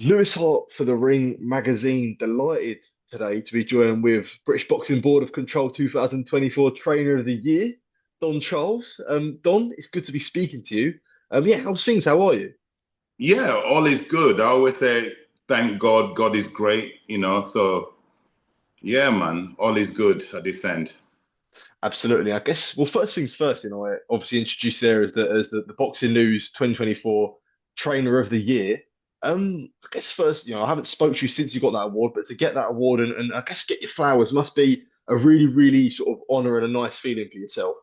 Lewis Hart for the Ring magazine. Delighted today to be joined with British Boxing Board of Control 2024 Trainer of the Year, Don Charles. Don, it's good to be speaking to you. Yeah, how's things? How are you? Yeah, all is good. I always say, thank God, God is great, So, yeah, man, all is good at this end. Absolutely. I guess, well, first things first, I obviously introduced there as the Boxing News 2024 Trainer of the Year. I guess first, I haven't spoke to you since you got that award, but to get that award and I guess get your flowers must be a really, really sort of honor and a nice feeling for yourself.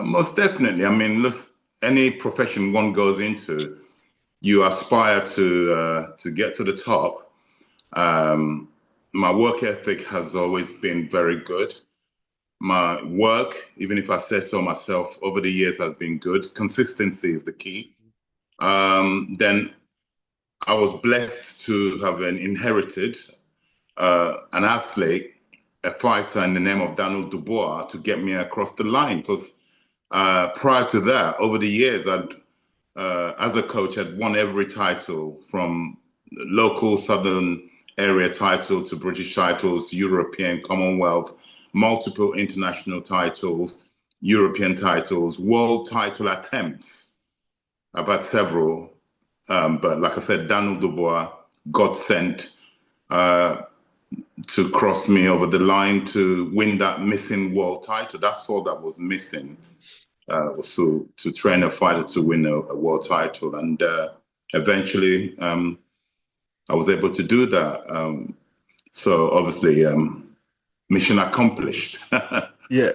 Most definitely. I mean, look, any profession one goes into, you aspire to get to the top. Um, my work ethic has always been very good. My work, even if I say so myself, over the years has been good. Consistency is the key. Then I was blessed to have inherited an athlete, a fighter in the name of Daniel Dubois to get me across the line. Because prior to that, over the years, as a coach, I'd won every title from local Southern area title to British titles, European, Commonwealth, multiple international titles, European titles, world title attempts. I've had several, but like I said, Daniel Dubois, God sent. Uh, to cross me over the line to win that missing world title. That's all that was missing, was to train a fighter to win a world title. And eventually I was able to do that. So obviously, mission accomplished. Yeah.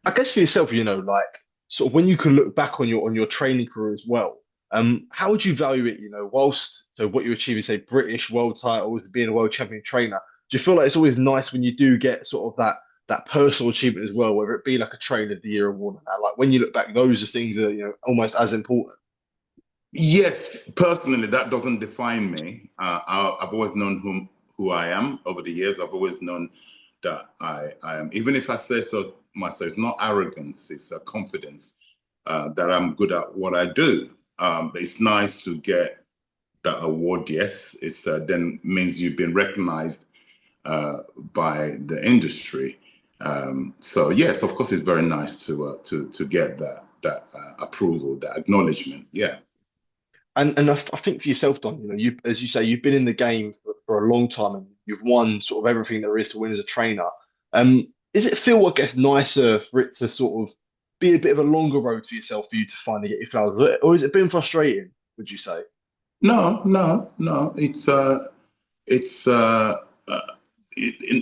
I guess for yourself, like sort of when you can look back on your training career as well, how would you value it, whilst so what you achieve is say British world titles, being a world champion trainer, do you feel like it's always nice when you do get sort of that personal achievement as well, whether it be like a trainer of the year award or that? Like when you look back, those are things that, almost as important. Yes, personally, that doesn't define me. I've always known who I am over the years. I've always known that I am, even if I say so myself, it's not arrogance, it's a confidence that I'm good at what I do. But it's nice to get that award. Yes, it's then means you've been recognized by the industry. So yes, of course, it's very nice to get that approval, that acknowledgement. Yeah. And I think for yourself, Don, you as you say, you've been in the game for a long time and you've won sort of everything there is to win as a trainer. Does it feel, I guess, nicer for it to sort of be a bit of a longer road for yourself for you to finally get your flowers? Or has it been frustrating, would you say? No, no, no. It's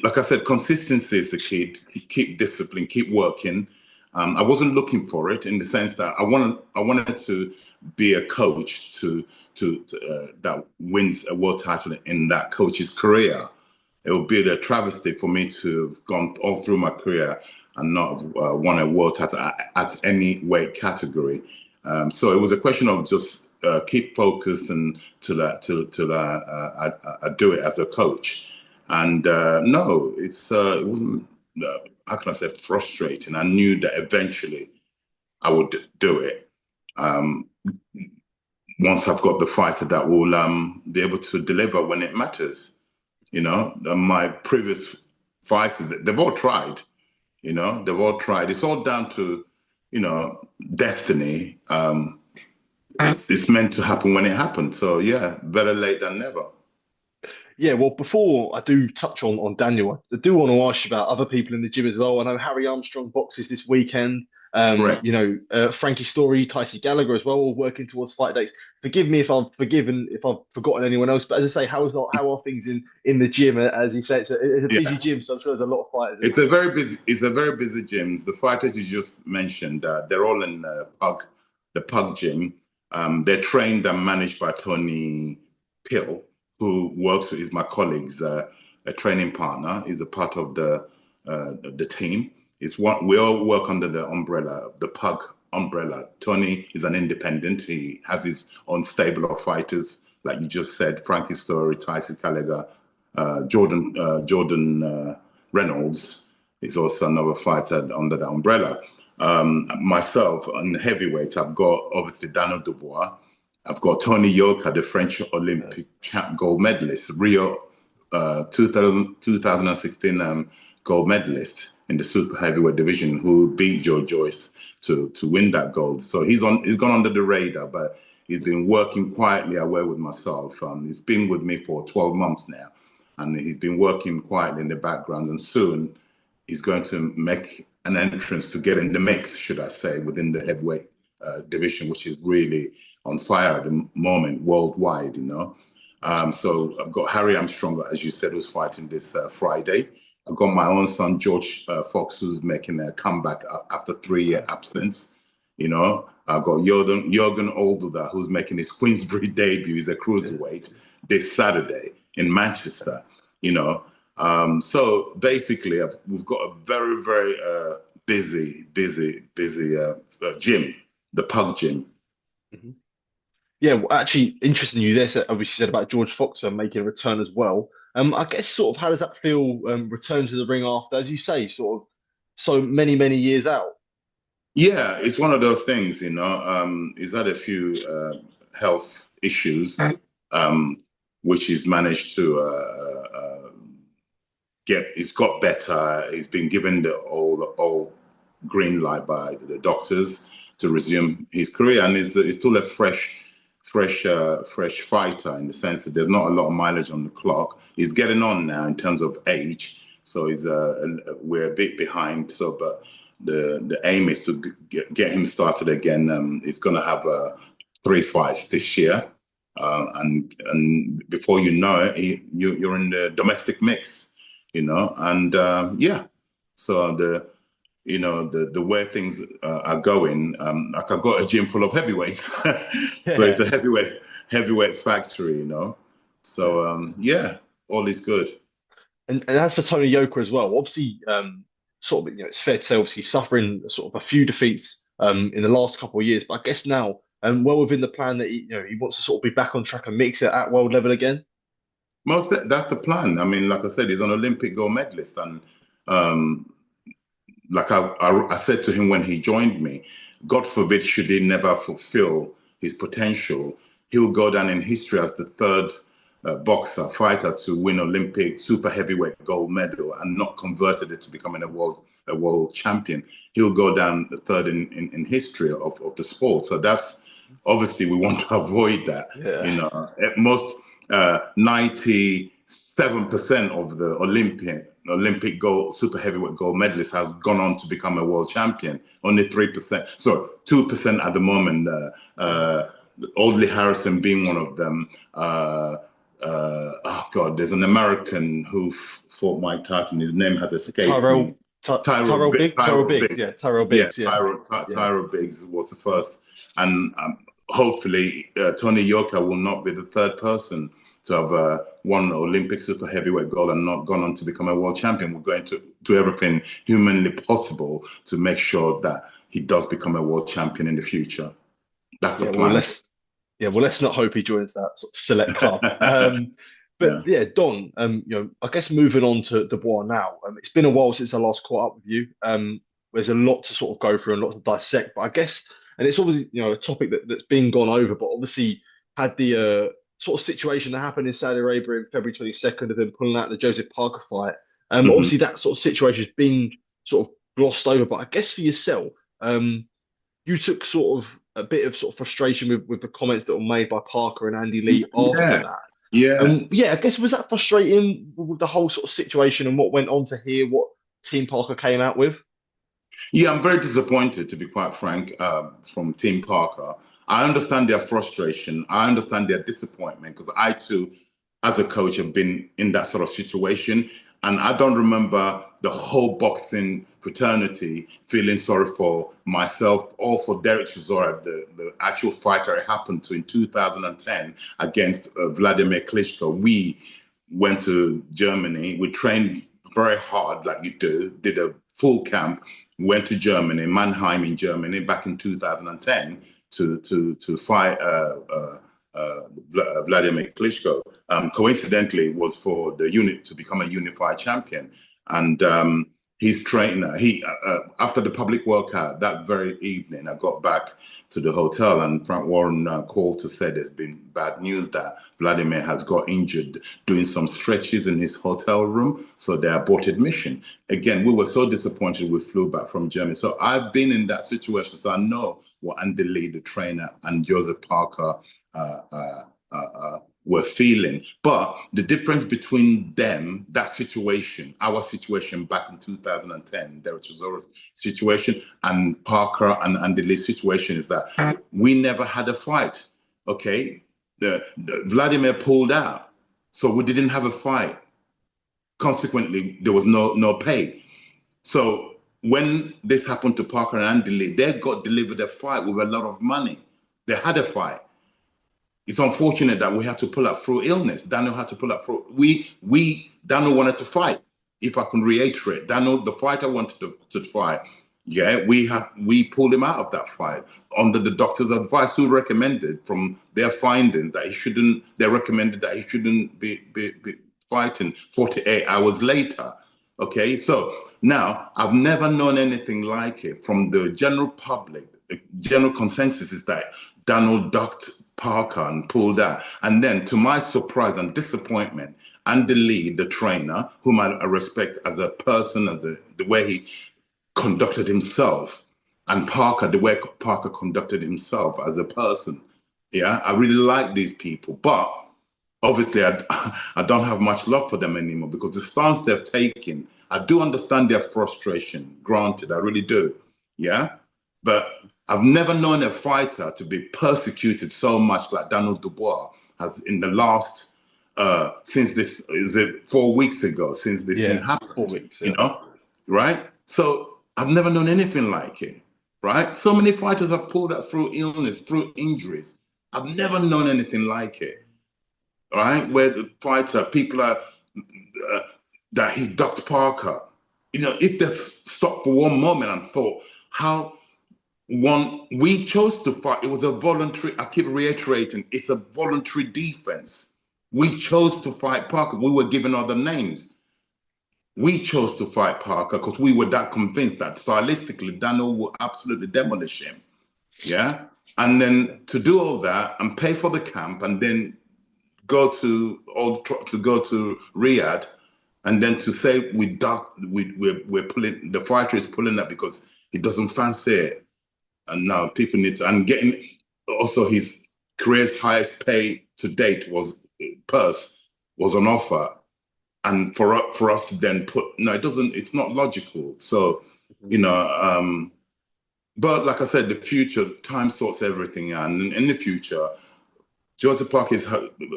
like I said, consistency is the key. Keep discipline, keep working. I wasn't looking for it in the sense that I wanted to be a coach to that wins a world title in that coach's career. It would be a travesty for me to have gone all through my career and not have won a world title at any weight category. So it was a question of just keep focused and I do it as a coach. And no, it wasn't. How can I say frustrating? I knew that eventually I would do it. Um, Once I've got the fighter that will be able to deliver when it matters. My previous fighters, they've all tried. They've all tried. It's all down to destiny. It's meant to happen when it happens. So yeah, better late than never. Yeah, well, before I do touch on Daniel, I do want to ask you about other people in the gym as well. I know Harry Armstrong boxes this weekend. Correct. Frankie Story, Tyson Gallagher as well, all working towards fight dates. Forgive me if I've forgotten anyone else, but as I say, how are things in the gym? As you say, it's a busy Yeah. gym, so I'm sure there's a lot of fighters in It's there. a very busy. It's a very busy gym. The fighters you just mentioned, they're all in the Pug gym. They're trained and managed by Tony Pill, who works is my colleague's a training partner. He's a part of the team. It's one we all work under the umbrella, the Pug umbrella. Tony is an independent. He has his own stable of fighters, like you just said, Frankie Story, Tyson Gallagher, Jordan Reynolds is also another fighter under the umbrella. Myself, on heavyweight, I've got obviously Daniel Dubois. I've got Tony Yoka, the French Uh, Olympic gold medalist, Rio 2016 gold medalist in the super heavyweight division, who beat Joyce to win that gold. So he's gone under the radar, but he's been working quietly away with myself. He's been with me for 12 months now, and he's been working quietly in the background. And soon he's going to make an entrance to get in the mix, should I say, within the heavyweight division, which is really on fire at the moment worldwide, you know. So I've got Harry Armstrong, as you said, who's fighting this Friday. I've got my own son, George Fox, who's making a comeback after 3 year absence. You know, I've got Jürgen Olduda, who's making his Queensbury debut. He's a cruiserweight this Saturday in Manchester, you know. So basically, we've got a very, very busy gym, the Pug Gym. mhm. Yeah, well, actually, interesting you there. Obviously, said about George Fox making a return as well. I guess sort of how does that feel? Return to the ring after, as you say, sort of so many years out. Yeah, it's one of those things, you know. He's had a few health issues, um, which he's managed to get. He's got better. He's been given the all green light by the doctors to resume his career, and he's still a fresh fighter in the sense that there's not a lot of mileage on the clock. He's getting on now in terms of age, so we're a bit behind. So, but the aim is to get him started again. He's going to have 3 fights this year, and before you know it, you're in the domestic mix, you know. And yeah, so the way things are going, like I've got a gym full of heavyweights, so it's Yeah, a heavyweight factory, you know. yeah. So yeah, all is good. And as for Tony Yoka as well, obviously, sort of, it's fair to say, obviously, suffering sort of a few defeats in the last couple of years, but I guess now, well within the plan that he wants to sort of be back on track and mix it at world level again. That's the plan. I mean, like I said, he's an Olympic gold medalist, and um, like I said to him when he joined me, God forbid should he never fulfill his potential, he'll go down in history as the third fighter to win Olympic super heavyweight gold medal and not converted it to becoming a world champion. He'll go down the third in history of the sport. So that's obviously we want to avoid that. Yeah, You know, at most 97% of the Olympic gold super heavyweight gold medalists has gone on to become a world champion. Only 3%, so 2% at the moment. yeah. Audley Harrison being one of them. Oh God, there's an American who fought Mike Tyson. His name has escaped me. Tyrell, is it Tyrell Tyrell Biggs, Biggs. yeah, Tyrell Yeah, Biggs, yeah, yeah, Tyrell Biggs was the first, and hopefully Tony Yoka will not be the third person to have won the Olympic super heavyweight gold and not gone on to become a world champion. We're going to do everything humanly possible to make sure that he does become a world champion in the future. That's the yeah. Well, plan. let's not hope he joins that sort of select club. But Yeah. yeah, Don, I guess moving on to Dubois now. It's been a while since I last caught up with you. There's a lot to sort of go through and a lot to dissect, but I guess, and it's obviously a topic that's been gone over, but obviously had the sort of situation that happened in Saudi Arabia in February 22nd of them pulling out the Joseph Parker fight. Hmm. Obviously that sort of situation has been sort of glossed over, but I guess for yourself, you took sort of a bit of sort of frustration with the comments that were made by Parker and Andy Lee after Yeah, that. yeah. Yeah, I guess was that frustrating with the whole sort of situation and what went on to hear what Team Parker came out with? Yeah, I'm very disappointed, to be quite frank, from Team Parker. I understand their frustration. I understand their disappointment because I too, as a coach, have been in that sort of situation. And I don't remember the whole boxing fraternity feeling sorry for myself or for Derek Chisora, the actual fighter it happened to in 2010 against Vladimir Klitschko. We went to Germany. We trained very hard, like you do, did a full camp, went to Germany, Mannheim in Germany, back in 2010 to fight Vladimir Klitschko. Coincidentally, it was for the unit to become a unified champion, and his trainer. He after the public workout that very evening, I got back to the hotel, and Frank Warren called to say there's been bad news that Vladimir has got injured doing some stretches in his hotel room, so they aborted mission. Again, we were so disappointed. We flew back from Germany, so I've been in that situation, so I know what Andy Lee, the trainer, and Joseph Parker were feeling. But the difference between them, that situation, our situation back in 2010, Derek Chisora's situation, and Parker and Andy Lee's situation is that we never had a fight. Okay, the Vladimir pulled out, so we didn't have a fight. Consequently, there was no pay. So when this happened to Parker and Andy Lee, they got delivered a fight with a lot of money. They had a fight. It's unfortunate that we had to pull out through illness. Daniel had to pull out through. Daniel wanted to fight. If I can reiterate, Daniel, the fighter, wanted to fight. Yeah, we pulled him out of that fight under the doctor's advice, who recommended from their findings that he shouldn't. They recommended that he shouldn't be fighting 48 hours later. Okay, so now I've never known anything like it from the general public. The general consensus is that Daniel ducked Parker and pulled out. And then, to my surprise and disappointment, Andy Lee, the trainer, whom I respect as a person, as the way he conducted himself, and Parker, the way Parker conducted himself as a person. Yeah, I really like these people. But obviously, I don't have much love for them anymore, because the stance they've taken, I do understand their frustration, granted, I really do. Yeah, but I've never known a fighter to be persecuted so much like Daniel Dubois has in the last, since this, is it 4 weeks ago, since this thing happened, 4 weeks, you know, right? So I've never known anything like it, right? So many fighters have pulled out through illness, through injuries. I've never known anything like it, right? Where the fighter, people are, that he ducked Parker. You know, if they stopped for one moment and thought, we chose to fight. It was a voluntary, I keep reiterating, it's a voluntary defense. We chose to fight Parker. We were given other names. We chose to fight Parker because we were that convinced that stylistically Daniel would absolutely demolish him. Yeah. And then to do all that and pay for the camp and then go to Riyadh, and then to say we're pulling, the fighter is pulling that because he doesn't fancy it. And now people need to, and getting also his career's highest pay to date purse was on offer. And for us to then it's not logical. So, you know, but like I said, the future, time sorts everything out. And in the future, Joseph Parker is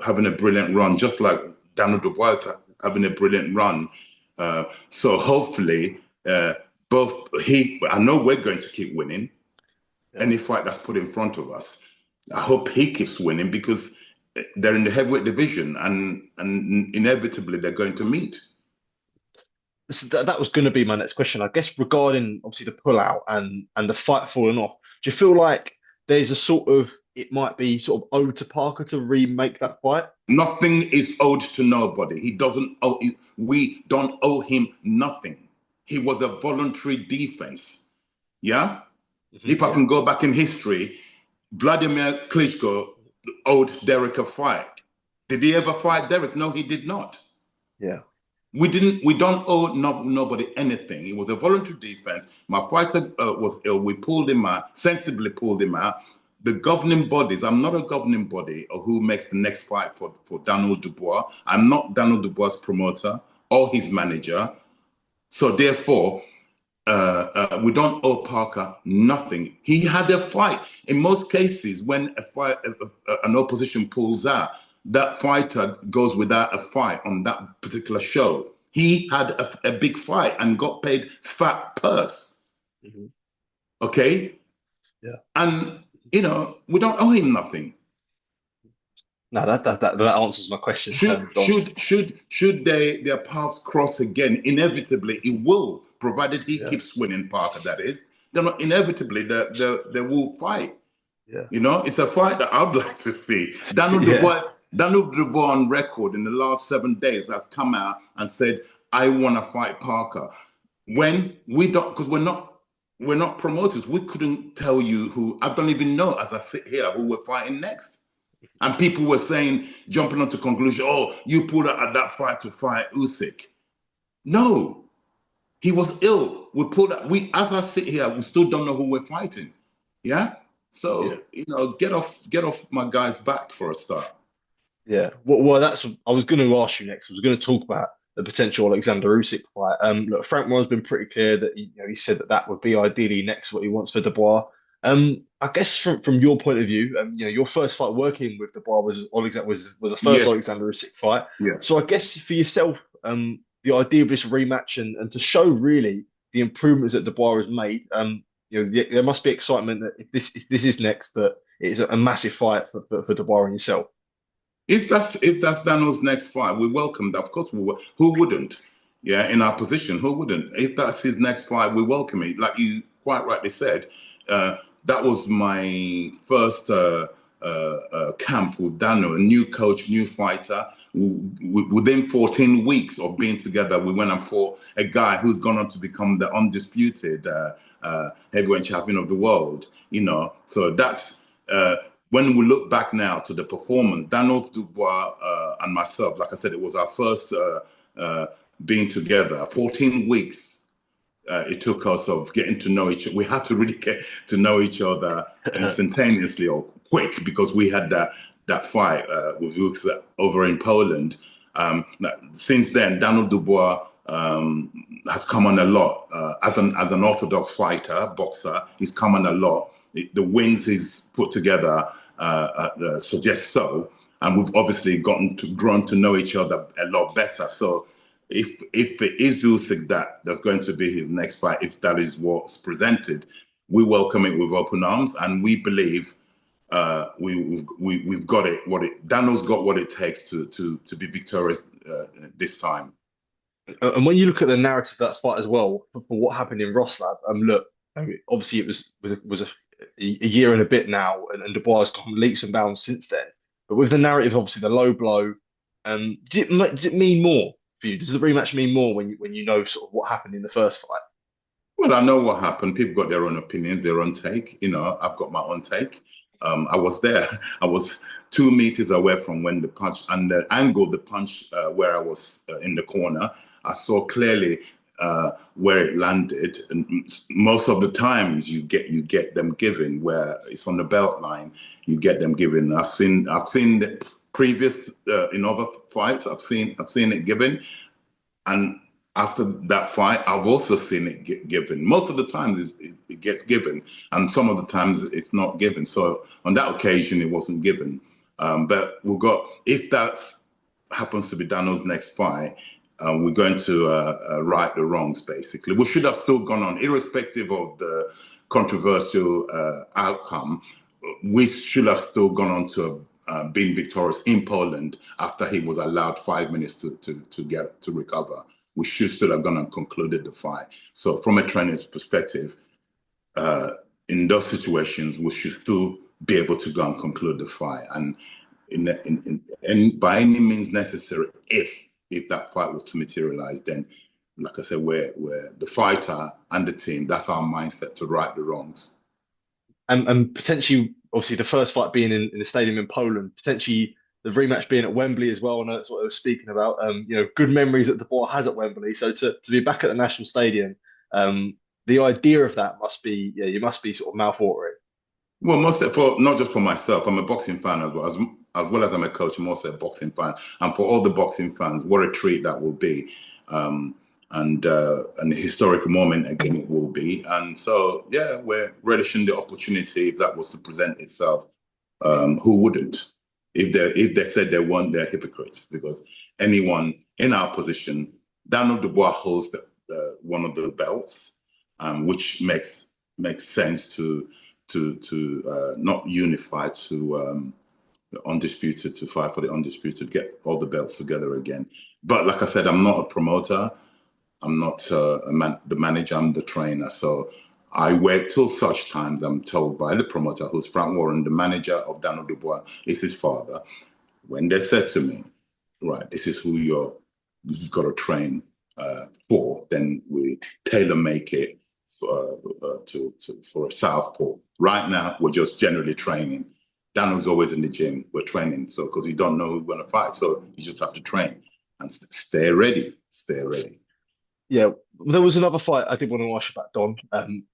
having a brilliant run, just like Daniel Dubois is having a brilliant run. So hopefully, I know we're going to keep winning. Any fight that's put in front of us, I hope he keeps winning, because they're in the heavyweight division, and inevitably they're going to meet. That was going to be my next question, I guess, regarding obviously the pullout and the fight falling off. Do you feel like there's a sort of, it might be sort of owed to Parker to remake that fight? Nothing is owed to nobody. He doesn't owe. We don't owe him nothing. He was a voluntary defense. Yeah. If I can go back in history, Vladimir Klitschko owed Derek a fight. Did he ever fight Derek? No, he did not. Yeah. We don't owe nobody anything. It was a voluntary defense. My fighter was ill. We pulled him out, sensibly pulled him out. The governing bodies, I'm not a governing body or who makes the next fight for Daniel Dubois. I'm not Daniel Dubois' promoter or his manager. So therefore, we don't owe Parker nothing. He had a fight. In most cases, when an opposition pulls out, that fighter goes without a fight on that particular show. He had a big fight and got paid fat purse. Okay? Yeah. And, you know, we don't owe him nothing. No, that answers my question. Should their paths cross again? Inevitably, it will, provided he keeps winning, Parker, that is. Then inevitably, they will fight. Yeah. You know, it's a fight that I'd like to see. Daniel Dubois on record in the last 7 days has come out and said, I want to fight Parker. when we don't, because we're not promoters. We couldn't tell you who. I don't even know as I sit here who we're fighting next. And people were saying, jumping onto conclusion, oh, you pulled out at that fight to fight Usyk. No, he was ill. We pulled out. We, as I sit here, we still don't know who we're fighting. Yeah. Yeah. So get off my guy's back for a start. Yeah. Well, that's I was going to ask you next. I was going to talk about the potential Oleksandr Usyk fight. Look, Frank Warren's been pretty clear that he said that that would be ideally next what he wants for Dubois. I guess from your point of view, your first fight working with Dubois was the first Yes. Oleksandr Usyk fight. So Yes. I guess for yourself, the idea of this rematch and to show really the improvements that Dubois has made, there must be excitement that if this is next, that it's a massive fight for Dubois and yourself. If that's Daniel's next fight, we welcome that. Of course, we will. Who wouldn't? Yeah, in our position, who wouldn't? If that's his next fight, we welcome it. Like you quite rightly said, that was my first camp with Daniel, a new coach, new fighter. Within 14 weeks of being together, we went and fought a guy who's gone on to become the undisputed heavyweight champion of the world. So that's. When we look back now to the performance, Daniel Dubois and myself, like I said, it was our first being together. 14 weeks it took us of getting to know each other. We had to really get to know each other instantaneously or quick because we had that fight with Usyk over in Poland. Since then, Daniel Dubois has come on a lot as an orthodox fighter, boxer. He's come on a lot. The wins he's put together suggest so, and we've obviously grown to know each other a lot better. So, if it is Usyk that's going to be his next fight, if that is what's presented, we welcome it with open arms, and we believe we've got it. Daniel's got what it takes to be victorious this time. And when you look at the narrative of that fight as well, for what happened in Roslav, look, obviously it was a year and a bit now, and Dubois has gone leaps and bounds since then. But with the narrative, obviously the low blow, does it mean more for you? Does the rematch mean more when you know sort of what happened in the first fight? Well, I know what happened. People got their own opinions, their own take. I've got my own take. I was there. I was 2 meters away from when the punch and the angle, the punch where I was in the corner. I saw clearly where it landed, and most of the times you get them given where it's on the belt line. You get them given. I've seen the previous in other fights. I've seen it given. And after that fight, I've also seen it get given. Most of the times it gets given, and some of the times it's not given. So on that occasion, it wasn't given. But if that happens to be Daniel's next fight, we're going to right the wrongs, basically. We should have still gone on, irrespective of the controversial outcome. We should have still gone on to being victorious in Poland after he was allowed 5 minutes to recover. We should still have gone and concluded the fight. So from a trainer's perspective, in those situations, we should still be able to go and conclude the fight. And by any means necessary, if that fight was to materialize, then, like I said, we're the fighter and the team. That's our mindset to right the wrongs. And potentially, obviously, the first fight being in the stadium in Poland, potentially the rematch being at Wembley as well. I know that's what I was speaking about. Good memories that Dubois has at Wembley. So to be back at the National Stadium, the idea of that must be, you must be sort of mouth-watering. Well, not just for myself. I'm a boxing fan as well as I'm a coach. I'm also a boxing fan, and for all the boxing fans, what a treat that will be. And an historic moment again it will be. And so, yeah, we're relishing the opportunity if that was to present itself. Who wouldn't? If they said they weren't, they're hypocrites, because anyone in our position, Daniel Dubois holds one of the belts, which makes sense to not unify to the undisputed, to fight for the undisputed, get all the belts together again. But like I said, I'm not a promoter. I'm not the manager, I'm the trainer. So I wait till such times I'm told by the promoter, who's Frank Warren, the manager of Daniel Dubois, is his father. When they said to me, right, this is who you've got to train for, then we tailor make it for a southpaw. Right now, we're just generally training. Daniel's always in the gym. We're training, so because you don't know who's going to fight, so you just have to train and stay ready. Stay ready. Yeah, there was another fight I did want to ask you about, Don.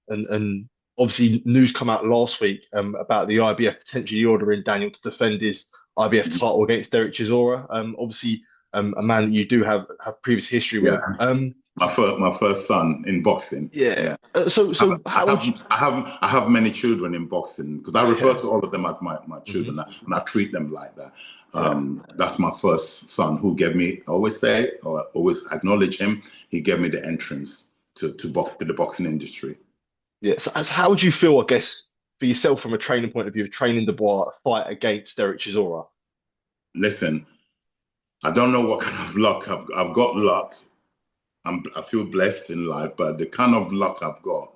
And obviously news come out last week about the IBF potentially ordering Daniel to defend his IBF title against Derek Chisora. Obviously, a man that you do have previous history Yeah, with. my first son in boxing. Yeah. Yeah. So I how would you? have I have I have many children in boxing because I refer Yeah. to all of them as my children, Hmm. and I treat them like that. Yeah. That's my first son who gave me. I always say, or I always acknowledge him. He gave me the entrance to the boxing industry. Yeah. So how would you feel, I guess, for yourself from a training point of view, training Dubois a fight against Derek Chisora? Listen, I don't know what kind of luck I've got. Luck. I feel blessed in life, but the kind of luck I've got.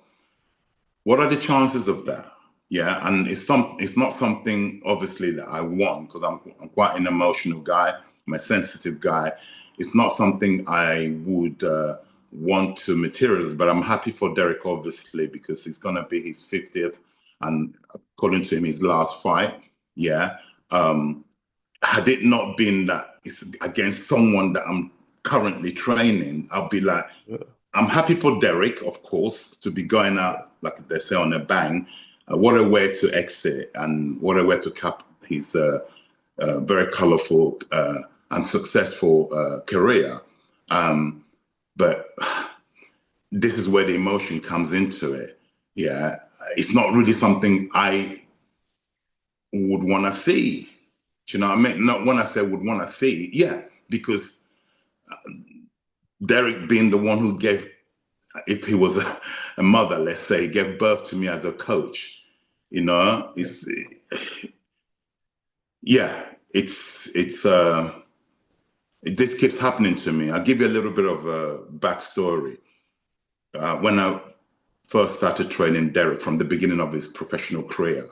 What are the chances of that? Yeah, and it's not something obviously that I want because I'm quite an emotional guy. I'm a sensitive guy. It's not something I would want to materialize, but I'm happy for Derek obviously because it's gonna be his 50th, and according to him, his last fight. Yeah. Had it not been that it's against someone that I'm currently training, I'll be like, Yeah. I'm happy for Derek, of course, to be going Yeah. out, like they say, on a bang. What a way to exit and what a way to cap his very colorful and successful career. But this is where the emotion comes into it. Yeah, it's not really something I would want to see. Do you know what I mean? Not when I say would want to see, yeah, because Derek being the one who gave, if he was a mother, let's say, gave birth to me as a coach, it's yeah, this keeps happening to me. I'll give you a little bit of a backstory. When I first started training Derek from the beginning of his professional career,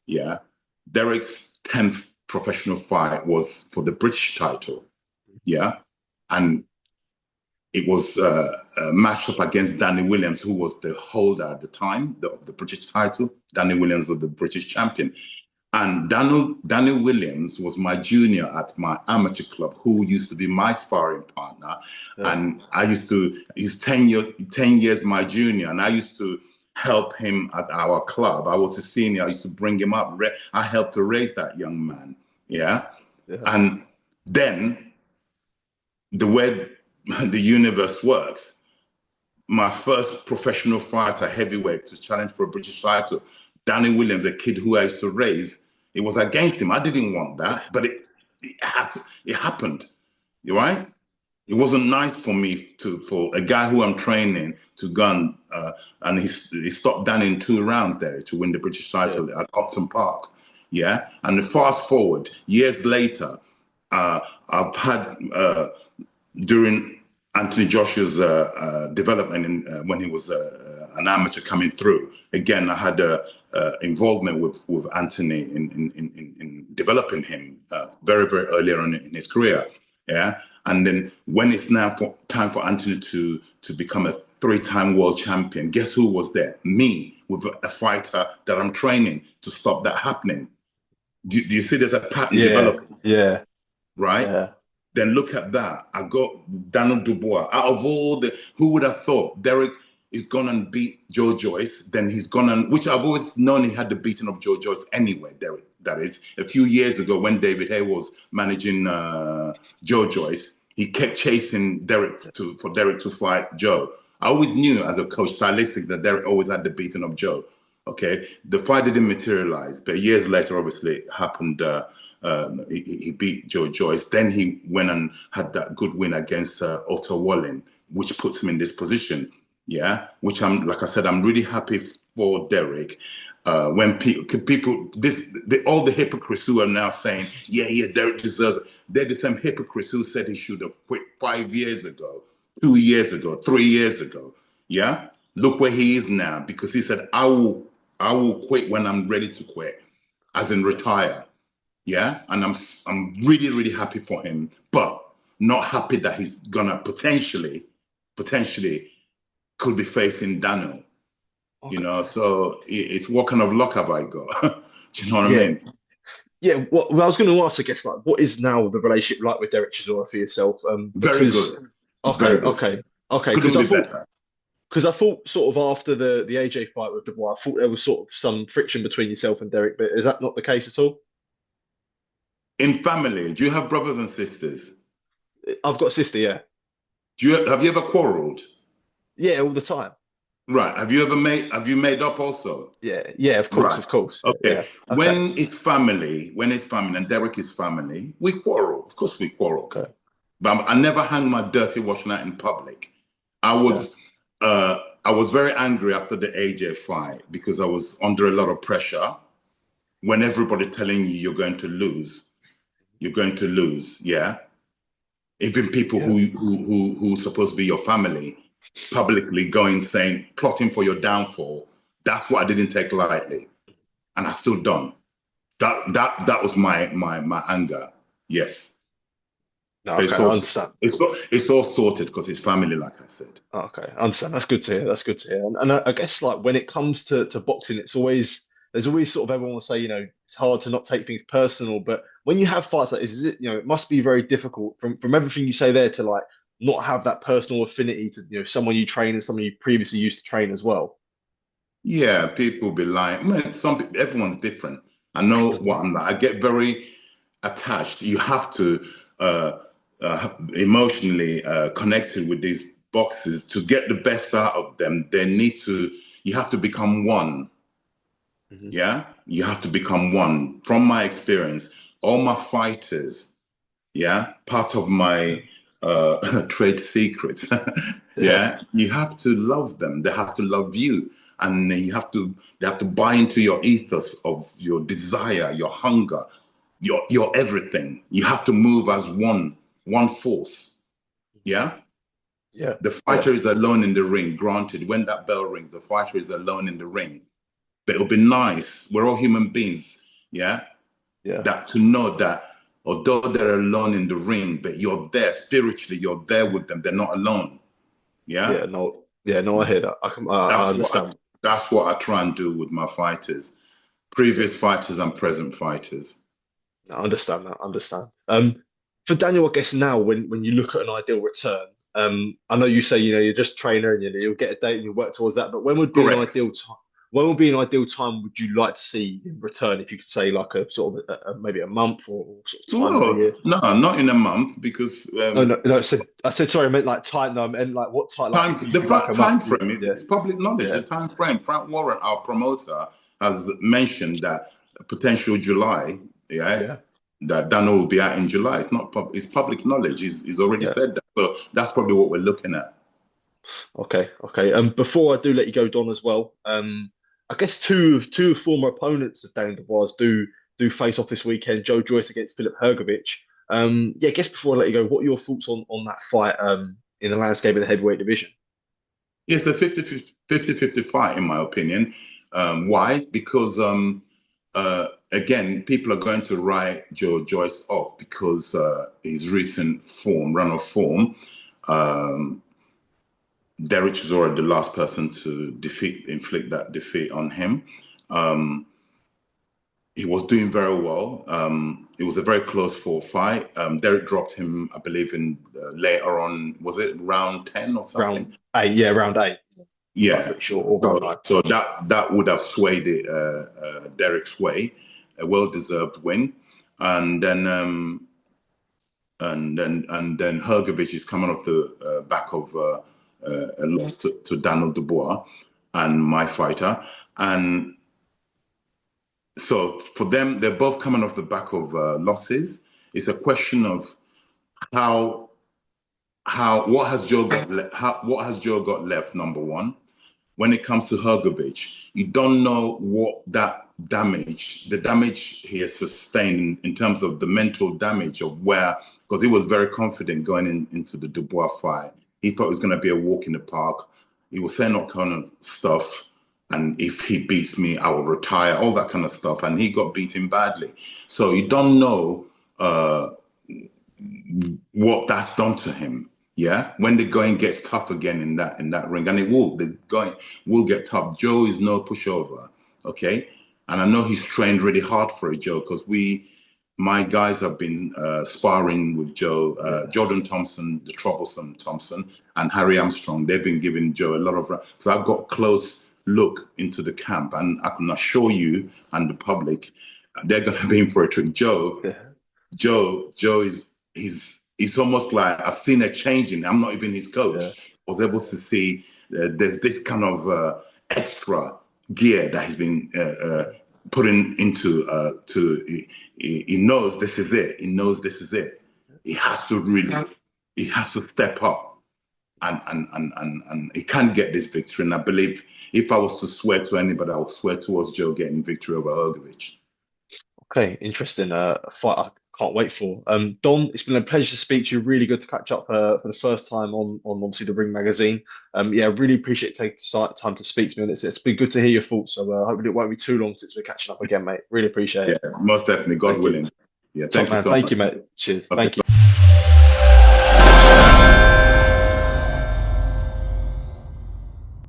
yeah, Derek's 10th professional fight was for the British title, yeah, and it was matched up against Danny Williams, who was the holder at the time of the British title. Danny Williams was the British champion. And Danny Williams was my junior at my amateur club, who used to be my sparring partner. Yeah. And he's 10 years my junior, and I used to help him at our club. I was a senior, I used to bring him up. I helped to raise that young man. Yeah. Yeah. And then the way the universe works, my first professional fighter, heavyweight, to challenge for a British title, Danny Williams, a kid who I used to raise, it was against him. I didn't want Yeah. that, but it happened. You right? It wasn't nice for me for a guy who I'm training to gun, and he stopped Danny in 2 rounds there to win the British Yeah. title at Upton Park. Yeah, and fast forward years later, I've had during Anthony Joshua's development when he was an amateur coming through. Again, I had involvement with Anthony in developing him very, very early on in his career. Yeah. And then when it's now time for Anthony to become a 3-time world champion, guess who was there? Me, with a fighter that I'm training to stop that happening. Do you see there's a pattern Yeah. developing, Yeah. right? Yeah. Then look at that. I got Daniel Dubois. Out of all who would have thought Derek is gonna beat Joe Joyce? Then he's gonna, which I've always known he had the beating of Joe Joyce anyway. Derek, that is, a few years ago when David Hay was managing Joe Joyce, he kept chasing for Derek to fight Joe. I always knew as a coach, stylistic, that Derek always had the beating of Joe. Okay, the fight didn't materialize, but years later, obviously, it happened. He beat Joe Joyce. Then he went and had that good win against Otto Wallin, which puts him in this position. Yeah, which like I said, I'm really happy for Derek. When all the hypocrites who are now saying, yeah, Derek deserves it. They're the same hypocrites who said he should have quit 5 years ago, 2 years ago, 3 years ago. Yeah, look where he is now because he said, I will quit when I'm ready to quit, as in Yeah. retire. Yeah, and I'm really really happy for him, but not happy that he's gonna potentially potentially could be facing Daniel. Okay. So it's what kind of luck have I got? Do you know what I Yeah. mean? Yeah. Well, I was going to ask, I guess, like, what is now the relationship like with Derek Chisora for yourself? Very good, Because, very okay, good. okay, okay. Couldn't be better. Because I thought sort of after the AJ fight with Dubois, I thought there was sort of some friction between yourself and Derek, but is that not the case at all? In family, do you have brothers and sisters? I've got a sister, yeah. Have you ever quarreled? Yeah, all the time. Right. Have you made up also? Yeah, yeah, Right. of course. Yeah, Okay. yeah. Okay, When it's family and Derek is family, we quarrel. Of course we quarrel. okay. But I never hang my dirty washing out in public. I Yeah. was I was very angry after the AJ fight because I was under a lot of pressure when everybody telling you you're going to lose, yeah. Even people Yeah. who's supposed to be your family publicly going saying plotting for your downfall. That's what I didn't take lightly, and I still don't. That was my anger. Yes, No, but okay, I understand. it's all sorted because it's family, like I said. Okay, I understand. That's good to hear. That's good to hear. And I guess like when it comes to boxing, it's always there's always sort of everyone will say, it's hard to not take things personal, but when you have fights like this, is it, it must be very difficult from everything you say there to like not have that personal affinity to, someone you train and someone you previously used to train as well. Yeah, people be like, man, everyone's different. I know Mhm. what I'm like. I get very attached. You have to emotionally connected with these boxes to get the best out of them. You have to become one. Mhm. Yeah, you have to become one. From my experience, all my fighters, yeah, part of Yeah. my trade secrets. Yeah. Yeah, you have to love them. They have to love you, and they have to buy into your ethos of your desire, your hunger, your everything. You have to move as one force. Yeah, Yeah. the Yeah. fighter is alone in the ring. Granted, when that bell rings, the fighter is alone in the ring. But it'll be nice. We're all human beings. Yeah, Yeah. that to know that although they're alone in the ring, but you're there spiritually, you're there with them. They're not alone. Yeah, Yeah. No. Yeah. No, I hear that. I that's what I, understand. that's what I try and do with my fighters, Yeah. previous fighters and present fighters. I understand that. I understand. For Daniel, I guess now when you look at an ideal return, I know you say you're just trainer and you'll get a date and you work towards that. But when would be an Correct. ideal time? When would be an ideal time would you like to see in return? If you could say like a sort of maybe a month or sort of time in the Well, year. no, not in a month because No, no, no. I said sorry. I meant like time. No, and like what time? Like if you like a month. time frame Yeah, it's public knowledge. yeah, The time frame. Frank Warren, our promoter, has mentioned that potential July. Yeah, yeah, that Dano will be out in July. It's public knowledge. He's already yeah. said that. So that's probably what we're looking at. Okay, okay. Before I do let you go, Don, as well. I guess two former opponents of Daniel Dubois do face off this weekend. Joe Joyce against Philip Hrgovic. Yeah. I guess before I let you go, what are your thoughts on that fight? In the landscape of the heavyweight division. It's a 50-50 fight, in my opinion. Why? Because, again, people are going to write Joe Joyce off because his recent run of form. Um, Derek Chisora, the last person to inflict that defeat on him. Um, he was doing very well. It was a very close fight. Derek dropped him, I believe, in later on. Was it round 10 or Round something? 8, yeah, round 8. I'm Yeah. pretty sure, or round So 9. so that would have swayed it Derek's way, a well-deserved win, and then Hrgovic is coming off the back of a loss to Daniel Dubois and my fighter, and so for them, they're both coming off the back of losses. It's a question of how what has what has Joe got left? Number one, when it comes to Hrgovic, you don't know what the damage he has sustained in terms of the mental damage of where, because he was very confident going into the Dubois fight. He thought it was going to be a walk in the park. He was saying all kind of stuff. And if he beats me, I will retire, all that kind of stuff. And he got beaten badly. So you don't know what that's done to him. Yeah, when the going gets tough again in that ring, and it will, the going will get tough. Joe is no pushover, okay, and I know he's trained really hard for it, Joe, because my guys have been sparring with Joe, Yeah, Jordan Thompson, the troublesome Thompson, and Harry Armstrong. They've been giving Joe a lot of, so I've got close look into the camp, and I can assure you and the public, they're going to be in for a trick. yeah, Joe is he's almost like I've seen a change in him. I'm not even his yeah, coach. I was able to see there's this kind of extra gear that he's been putting into he knows this is it. He knows this is it. He has to really he has to step up and he can get this victory. And I believe if I was to swear to anybody, I would swear towards Joe getting victory over Hrgovic. okay, interesting. Fight I can't wait for. Don, it's been a pleasure to speak to you. Really good to catch up for the first time on obviously the Ring magazine. Yeah, really appreciate taking time to speak to me, and it's been good to hear your thoughts. So hopefully it won't be too long since we're catching up again, mate. Really appreciate Yeah, it. most definitely. God Thank you. willing. Yeah, Top thank you man. so Thank much. you, mate. Cheers. Okay. Thank you.